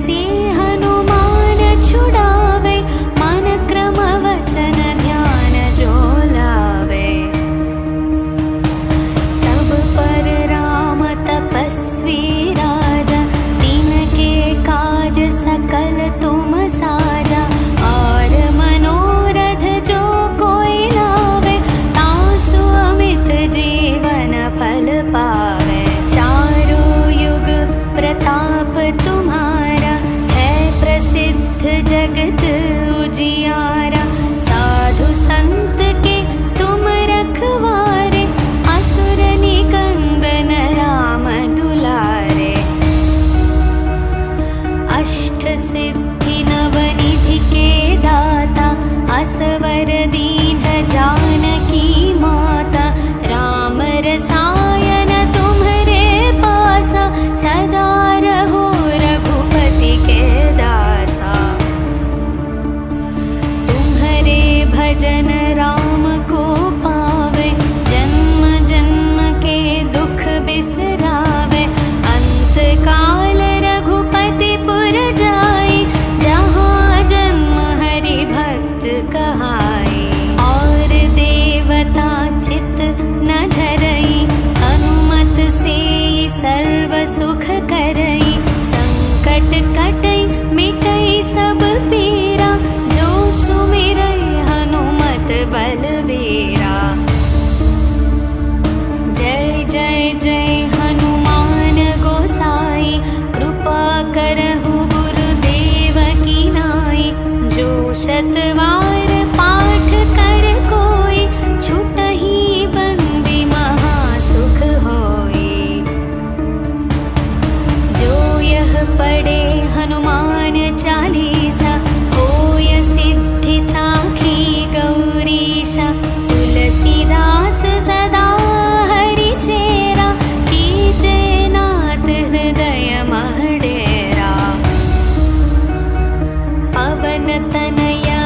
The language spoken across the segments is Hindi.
से हनुमान छुड़ावे, मन क्रम वचन ध्यान जो लावे। सब पर राम तपस्वी राजा, तिनके काज सकल तुम साजा। और मनोरथ जो कोई लावे, तासु अमित जीवन फल पावे। चारों युग प्रताप तुम्हारा, है प्रसिद्ध जगत उजियारा। साधु संत के तुम रखवारे, असुर निकंदन राम दुलारे। अष्ट सिद्धि नवनिधि के दाता, असवर दीन जानकी माता। राम रसायन तुम्हरे पासा, सदा रहो रघुपति के दासा। तुम्हरे भजन राम को पावे, जन्म जन्म के दुख बिसरावे। अंत काल रघुपति पुर जाई, जहाँ जन्म हरि भक्त कहाई। और देवता चित न धरई, अनुमत से सर्व सुख करई। संकट कटई मिटई सब पीरा, जो सुमिरई हनुमत बलवीरा। जय जय जय हनुमान गोसाई, कृपा करहु गुरुदेव की नाई। जो शतवार पाठ कर कोई, छुटहि बंदी महासुख होई। जो यह पढ़े हनुमान चालीसा, होय सिद्धि साखी गौरीशा। तुलसीदास सदा हरि चेरा, कीजे नाथ हृदय मह डेरा। पवन तनया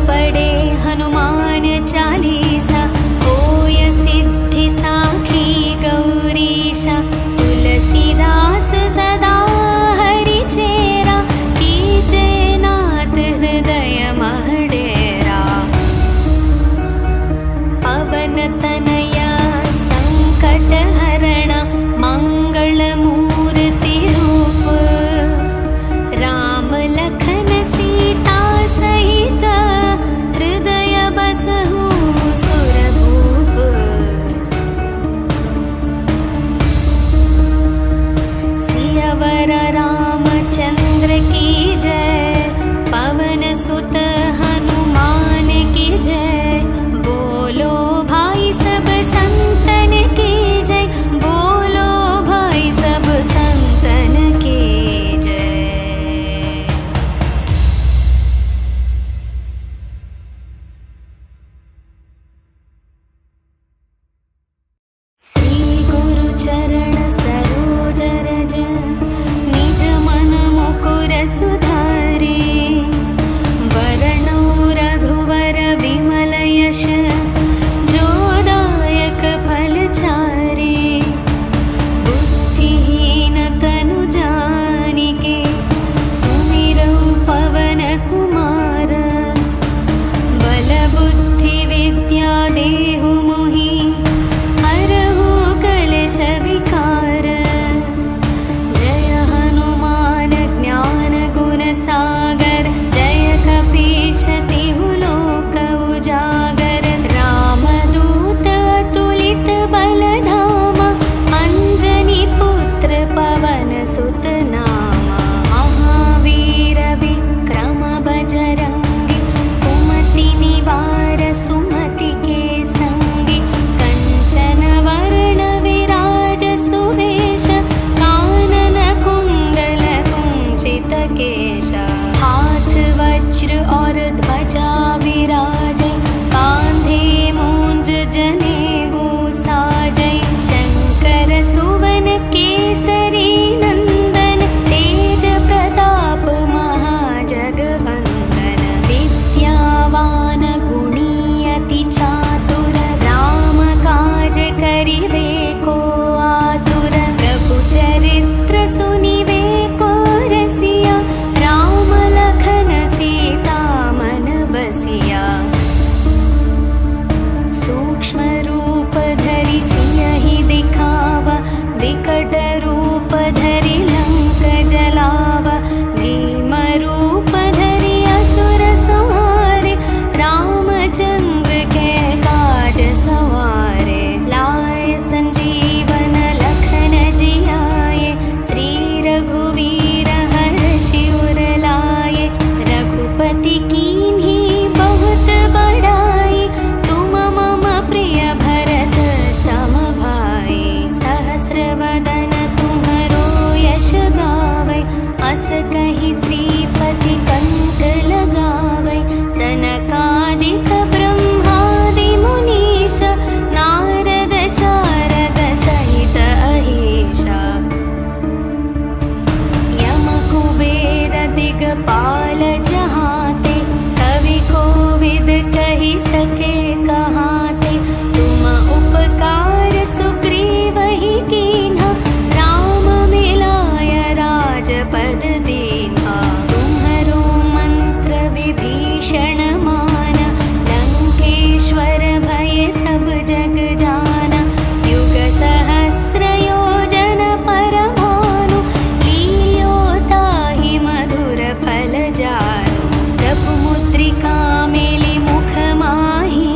पढ़े हनुमान चालीसा, होय सिद्धि साखी गौरीशा। तुलसीदास सदा हरि चेरा, कीजे नाथ हृदय मह डेरा। पवन तनया संकट हरण, मंगल मूर्ति रूप। राम लखन सीता सहित, हृदय बसहु सुरभूप। सियावर रामचंद्र की जय, पवन सुत हनुमान की जय। बोलो भाई सब संतन की जय, बोलो भाई सब संतन की जय। श्री गुरु चरण सरोज रज, निज मन मुकुर सुधारे। वरणौ रघुवर विमल यश, जो दायक फल चारे। बुद्धिहीन तनु जानिके, सुमिरौ पवन कुमार। बल बुद्धि विद्या देहु मोहि, हरहु कलेश विकार। जय हनुमान ज्ञान गुण सागर, जय कपीश तिहु लोक उजागर। रामदूत अतुलित बल धामा, अंजनी पुत्र पवन सुत नामा। महावीर विक्रम बजरंगी, कुमति निवार सुमति के संगी। कंचन वर्ण विराज सुवेश, कानन कुंडल कुंचित केश। हाथ वज्र और ध्वजा विराजै, कांधे मूंज जनेऊ साजै। शंकर सुवन केसरी नंदन, तेज प्रताप महाजगवंदन। विद्यावान गुणी अति चातुर, राम काज करिवे को आतुर। प्रभु चरित्र सुनिवे को रसिया, राम लखन सीता मन बसिया। सूक्ष्म रूप धरि सियहि दिखावा, विकट रूप धरि लंक जलावा। भीम रूप धरि असुर संहारे, रामचंद्र के काज सवारे। लाए संजीवन लखन जियाए, श्री रघुवीर हर्षि उर लाए। रघुपति कीन्ही बहुत बड़ाई, तुम मम प्रिय भरत सम भाई। सहस्र वदन तुम्हरो यश गावै, अस कहि श्रीपति कंठ लगावै। सनकादिक ब्रह्मादि मुनीश, नारद शारद सहित अहीशा। यम कुबेर दिगपाल जहाते, कवि कोविद कहि सके कहाते। तुम उपकार सुग्रीवहि कीन्हा, राम मिलाय राजपद दीन्हा। तुम्हरो मंत्र विभीषण माना, लंकेश्वर भय सब जग जाना। युग सहस्र योजन पर भानु, लील्यो ताहि मधुर फल जानु। प्रभु मुद्रिका मेलि मुख माहि,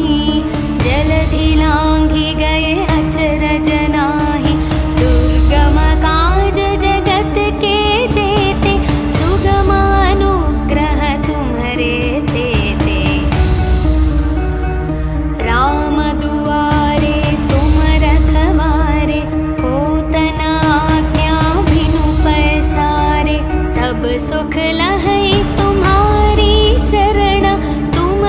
जलधि लांघि गए अचरज नाही। दुर्गम काज जगत के जेते, सुगम अनुग्रह तुम्हरे तेते। राम दुआरे तुम रखवारे, होत न आज्ञा बिनु पैसारे। सब सुख लहै तुम्हारी शरण, तुम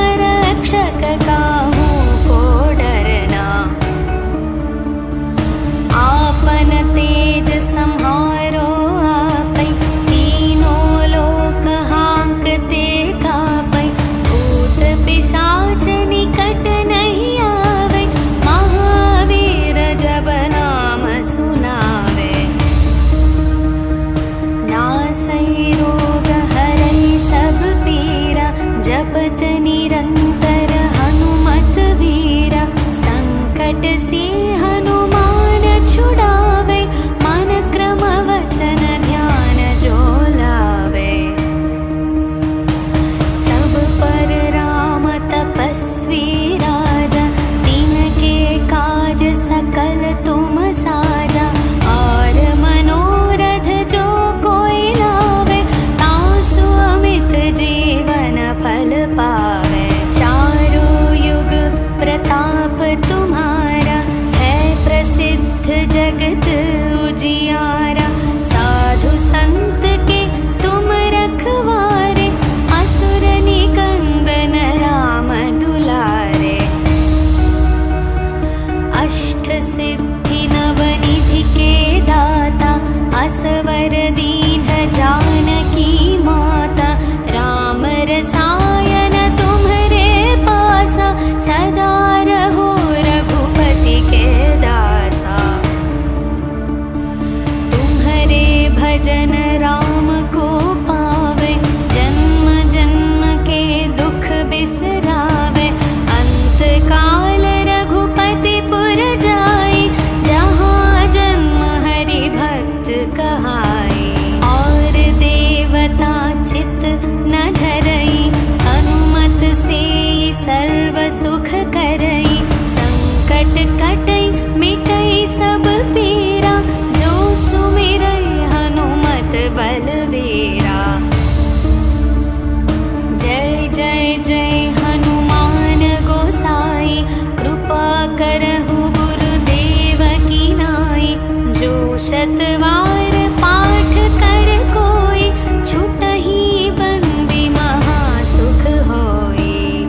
जय हनुमान गोसाई, कृपा करहु गुरुदेव की नाई। जो शतवार पाठ कर कोई, छुटहि बंदी महासुख होई।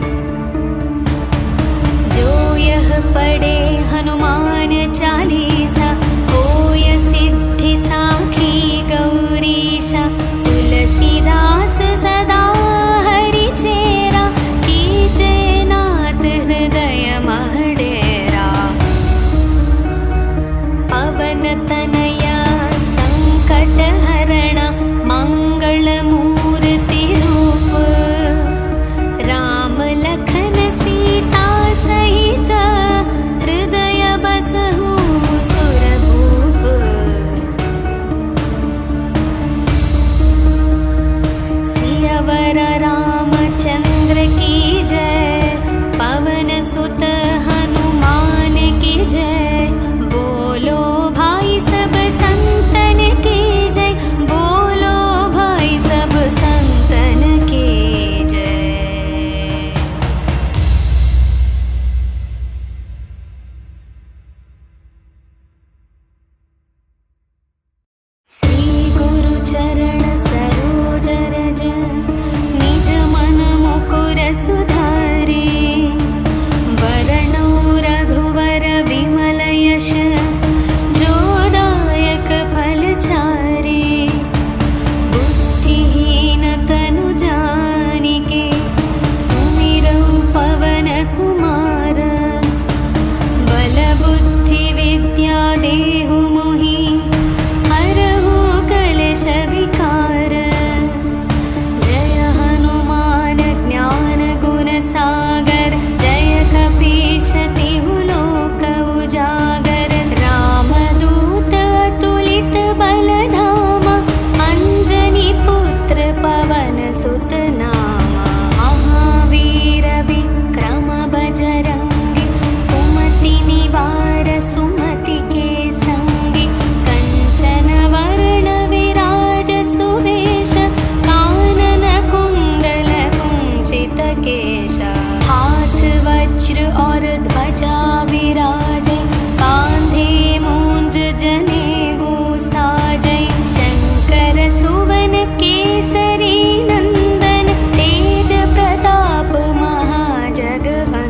जो यह पढ़े हनुमान चालीसा, होय सिद्धि साखी गौरीशा। तुलसीदास सदा हरि चेरा, कीजे नाथ हृदय मह डेरा। पवन तनया संकट हरण, मंगल मूर्ति रूप। राम लखन सीता सहित, हृदय बसहु सुरभूप। सियावर रामचंद्र की जय, पवन सुत हनुमान की जय। बोलो भाई सब संतन की जय, बोलो भाई सब संतन की जय। श्री गुरु चरण सरोज रज, निज मन मुकुर सुधारे। वरणो रघुवर विमल यश, जो दायक फल चारे। बुद्धिहीन तनु जानिके, सुमिरौ पवन कुमार। बल बुद्धि विद्या देहु मोहि, हरहु कलेश विकार। जय हनुमान ज्ञान गुण सागर, जय कपीश तिहु लोक उजागर। रामदूत अतुलित बल धामा, अंजनी पुत्र पवन सुत नामा। महावीर विक्रम बजरंगी, कुमति निवार सुमति के संगी। कंचन वर्ण विराज सुवेश, कानन कुंडल कुंचित केश। हाथ वज्र और ध्वजा विराजे, कांधे मूंज जनेऊ साजै। शंकर सुवन केसरी नंदन, तेज प्रताप महाजगवंदन।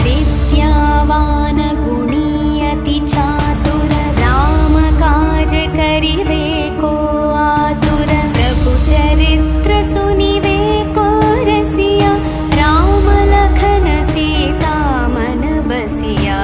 विद्यावान गुणी अति चातुर, राम काज करिवे को आतुर। प्रभु चरित्र सुनिवे को रसिया, राम लखन सीता मन बसिया।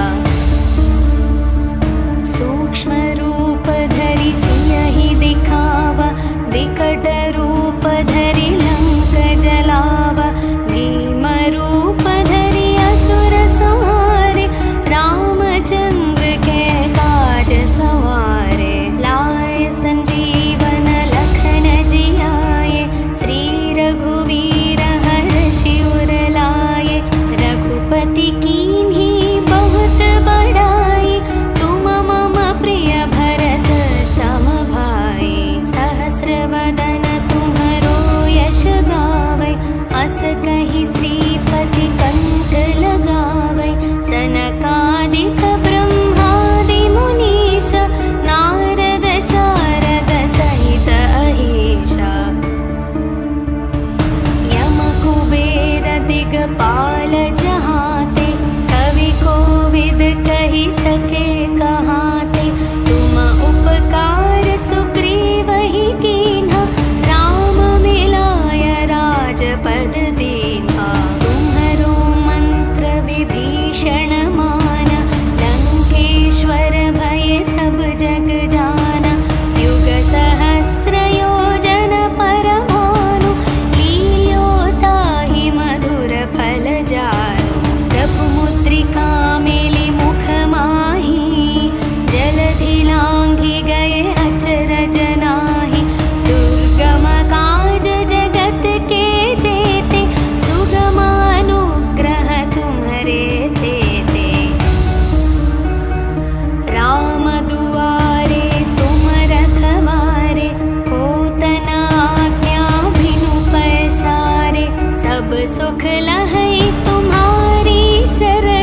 सूक्ष्म रूप धरि सियहि दिखावा, विकट रूप धरि लंक जलावा। भीम रूप धरि असुर संहारे, रामचंद्र के काज सवारे। लाए संजीवन लखन जियाए, श्री रघुवीर हर्षि उर लाए। रघुपति कीन्ही बहुत बड़ाई, तुम मम प्रिय भरत सम भाई। सहस्र वदन तुम्हरो यश गावै, अस कहि श्रीपति कंठ लगावै। सनकादिक ब्रह्मादि मुनीश, नारद शारद सहित अहीशा। यम कुबेर दिगपाल जहाते, कवि कोविद कहि सके कहाते। तुम उपकार सुग्रीवहि कीन्हा, राम मिलाय राजपद दीन्हा। तुम्हरो मंत्र विभीषण माना, लंकेश्वर भय सब जग जाना। युग सहस्र योजन पर भानु, लील्यो ताहि मधुर फल जाना। सुख लहै तुम्हारी शरण